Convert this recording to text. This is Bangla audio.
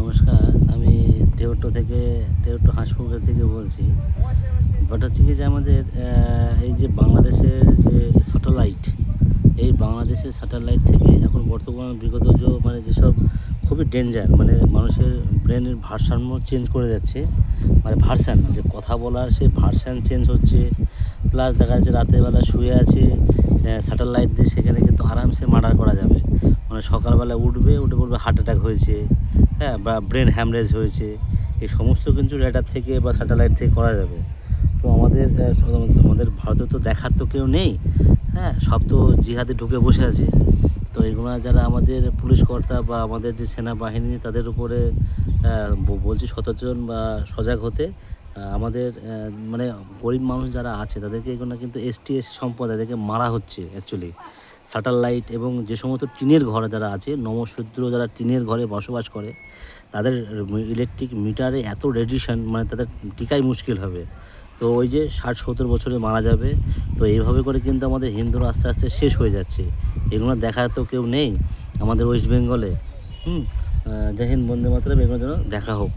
নমস্কার, আমি টেউটো হাঁসপুকুর থেকে বলছি। ব্যাপারটা হচ্ছে কি যে আমাদের এই যে বাংলাদেশের যে স্যাটেলাইট, এই বাংলাদেশের স্যাটেলাইট থেকে এখন বর্তমান বিগত যেসব খুবই ডেঞ্জার, মানে মানুষের ব্রেনের ভারসাম্য চেঞ্জ করে যাচ্ছে। মানে ভার্সান, যে কথা বলার সেই ভার্সান চেঞ্জ হচ্ছে। প্লাস দেখা যাচ্ছে রাতের বেলা শুয়ে আছে স্যাটেলাইট দিয়ে, সেখানে কিন্তু আরামসে মার্ডার করা যাবে। মানে সকালবেলা উঠে বলবে হার্ট অ্যাটাক হয়েছে, হ্যাঁ, বা ব্রেন হ্যামরেজ হয়েছে। এই সমস্ত কিন্তু রেডার থেকে বা স্যাটেলাইট থেকে করা যাবে। তো আমাদের ভারতে তো দেখার তো কেউ নেই, হ্যাঁ, সব তো জিহাদে ঢুকে বসে আছে। তো এগুলো যারা আমাদের পুলিশ কর্তা বা আমাদের যে সেনাবাহিনী, তাদের উপরে বলছি সচেতন বা সজাগ হতে। আমাদের মানে গরিব মানুষ যারা আছে তাদেরকে এগুলো কিন্তু এসটি সম্প্রদায়, তাদেরকে মারা হচ্ছে অ্যাকচুয়ালি। স্যাটেলাইট এবং যে সমস্ত টিনের ঘর যারা আছে, নমশূদ্র যারা টিনের ঘরে বসবাস করে, তাদের ইলেকট্রিক মিটারে এত রেডিয়েশন, মানে তাদের টিকাই মুশকিল হবে। তো ওই যে 60-70 বছরে মারা যাবে। তো এইভাবে করে কিন্তু আমাদের হিন্দুরা আস্তে আস্তে শেষ হয়ে যাচ্ছে। এগুলো দেখার তো কেউ নেই আমাদের ওয়েস্ট বেঙ্গলে। জয় হিন্দ, বন্দে মাতরম, এগুলো যেন দেখা হোক।